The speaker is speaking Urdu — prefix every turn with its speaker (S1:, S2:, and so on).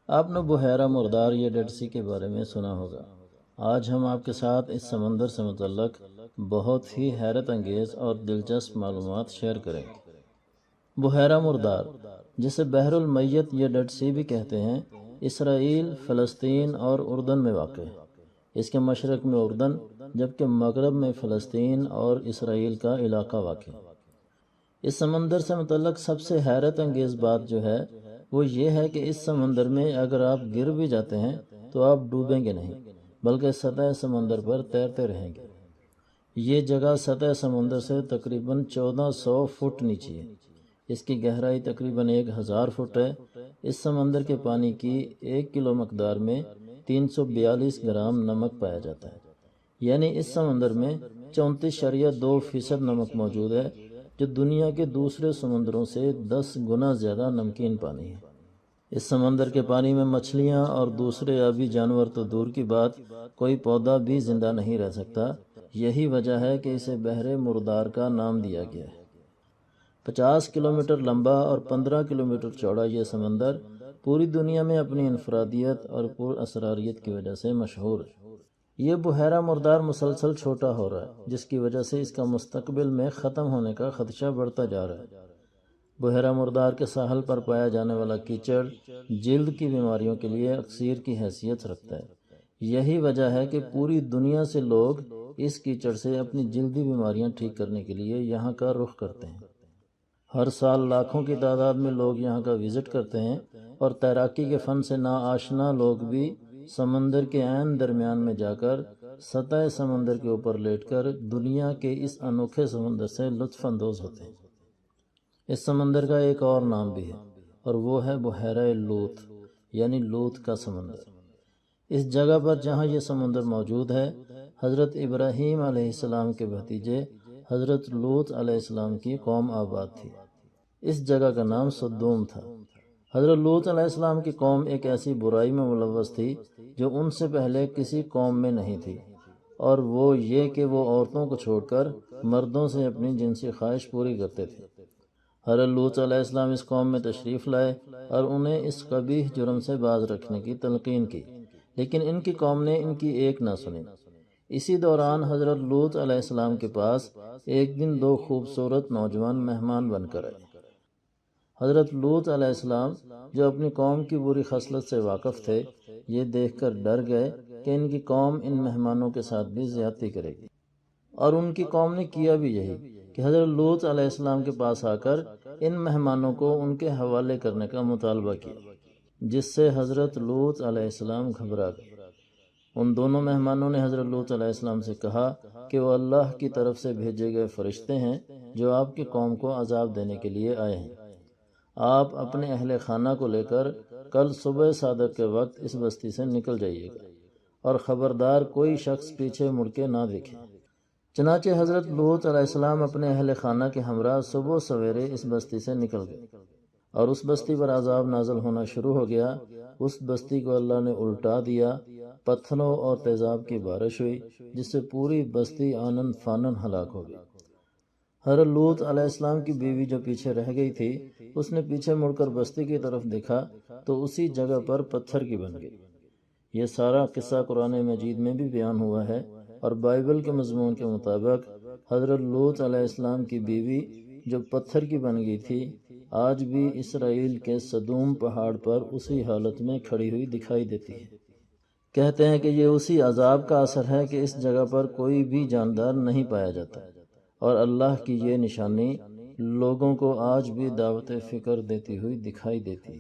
S1: آپ نے بحیرہ مردار یا ڈیڈ سی کے بارے میں سنا ہوگا۔ آج ہم آپ کے ساتھ اس سمندر سے متعلق بہت ہی حیرت انگیز اور دلچسپ معلومات شیئر کریں گے۔ بحیرہ مردار، جسے بحر المیت یا ڈیڈ سی بھی کہتے ہیں، اسرائیل، فلسطین اور اردن میں واقع ہے۔ اس کے مشرق میں اردن جبکہ مغرب میں فلسطین اور اسرائیل کا علاقہ واقع ہے۔ اس سمندر سے متعلق سب سے حیرت انگیز بات جو ہے وہ یہ ہے کہ اس سمندر میں اگر آپ گر بھی جاتے ہیں تو آپ ڈوبیں گے نہیں، بلکہ سطح سمندر پر تیرتے رہیں گے۔ یہ جگہ سطح سمندر سے تقریباً 1400 فٹ نیچے ہے۔ اس کی گہرائی تقریباً 1000 فٹ ہے۔ اس سمندر کے پانی کی 1 کلو مقدار میں 342 گرام نمک پایا جاتا ہے، یعنی اس سمندر میں 34.2% نمک موجود ہے، جو دنیا کے دوسرے سمندروں سے 10 گنا زیادہ نمکین پانی ہے۔ اس سمندر کے پانی میں مچھلیاں اور دوسرے آبی جانور تو دور کی بات، کوئی پودا بھی زندہ نہیں رہ سکتا۔ یہی وجہ ہے کہ اسے بحر مردار کا نام دیا گیا ہے۔ 50 کلومیٹر لمبا اور 15 کلومیٹر چوڑا یہ سمندر پوری دنیا میں اپنی انفرادیت اور پر اسراریت کی وجہ سے مشہور ہے۔ یہ بحیرہ مردار مسلسل چھوٹا ہو رہا ہے، جس کی وجہ سے اس کا مستقبل میں ختم ہونے کا خدشہ بڑھتا جا رہا ہے۔ بحیرہ مردار کے ساحل پر پایا جانے والا کیچڑ جلد کی بیماریوں کے لیے اکسیر کی حیثیت رکھتا ہے۔ یہی وجہ ہے کہ پوری دنیا سے لوگ اس کیچڑ سے اپنی جلدی بیماریاں ٹھیک کرنے کے لیے یہاں کا رخ کرتے ہیں۔ ہر سال لاکھوں کی تعداد میں لوگ یہاں کا وزٹ کرتے ہیں، اور تیراکی کے فن سے ناآشنا لوگ بھی سمندر کے عین درمیان میں جا کر سطح سمندر کے اوپر لیٹ کر دنیا کے اس انوکھے سمندر سے لطف اندوز ہوتے ہیں۔ اس سمندر کا ایک اور نام بھی ہے، اور وہ ہے بحیرہ لوط، یعنی لوط کا سمندر۔ اس جگہ پر جہاں یہ سمندر موجود ہے، حضرت ابراہیم علیہ السلام کے بھتیجے حضرت لوط علیہ السلام کی قوم آباد تھی۔ اس جگہ کا نام سدوم تھا۔ حضرت لوط علیہ السلام کی قوم ایک ایسی برائی میں ملوث تھی جو ان سے پہلے کسی قوم میں نہیں تھی، اور وہ یہ کہ وہ عورتوں کو چھوڑ کر مردوں سے اپنی جنسی خواہش پوری کرتے تھے۔ حضرت لوط علیہ السلام اس قوم میں تشریف لائے اور انہیں اس قبیح جرم سے باز رکھنے کی تلقین کی، لیکن ان کی قوم نے ان کی ایک نہ سنی۔ اسی دوران حضرت لوط علیہ السلام کے پاس ایک دن 2 خوبصورت نوجوان مہمان بن کر آئے۔ حضرت لوط علیہ السلام، جو اپنی قوم کی بری خصلت سے واقف تھے، یہ دیکھ کر ڈر گئے کہ ان کی قوم ان مہمانوں کے ساتھ بھی زیادتی کرے گی، اور ان کی قوم نے کیا بھی یہی کہ حضرت لوط علیہ السلام کے پاس آ کر ان مہمانوں کو ان کے حوالے کرنے کا مطالبہ کیا، جس سے حضرت لوط علیہ السلام گھبرا گئے۔ ان دونوں مہمانوں نے حضرت لوط علیہ السلام سے کہا کہ وہ اللہ کی طرف سے بھیجے گئے فرشتے ہیں جو آپ کی قوم کو عذاب دینے کے لیے آئے ہیں۔ آپ اپنے اہل خانہ کو لے کر کل صبح صادق کے وقت اس بستی سے نکل جائیے گا، اور خبردار کوئی شخص پیچھے مڑ کے نہ دیکھے۔ چنانچہ حضرت لوط علیہ السلام اپنے اہل خانہ کے ہمراہ صبح سویرے اس بستی سے نکل گئے، اور اس بستی پر عذاب نازل ہونا شروع ہو گیا۔ اس بستی کو اللہ نے الٹا دیا، پتھروں اور تیزاب کی بارش ہوئی، جس سے پوری بستی آنن فانن ہلاک ہو گئی۔ حضرت لوط علیہ السلام کی بیوی جو پیچھے رہ گئی تھی، اس نے پیچھے مڑ کر بستی کی طرف دیکھا تو اسی جگہ پر پتھر کی بن گئی۔ یہ سارا قصہ قرآن مجید میں بھی بیان ہوا ہے، اور بائبل کے مضمون کے مطابق حضرت لوط علیہ السلام کی بیوی جو پتھر کی بن گئی تھی، آج بھی اسرائیل کے سدوم پہاڑ پر اسی حالت میں کھڑی ہوئی دکھائی دیتی ہے۔ کہتے ہیں کہ یہ اسی عذاب کا اثر ہے کہ اس جگہ پر کوئی بھی جاندار نہیں پایا جاتا، اور اللہ کی یہ نشانی لوگوں کو آج بھی دعوت فکر دیتی ہوئی دکھائی دیتی ہے۔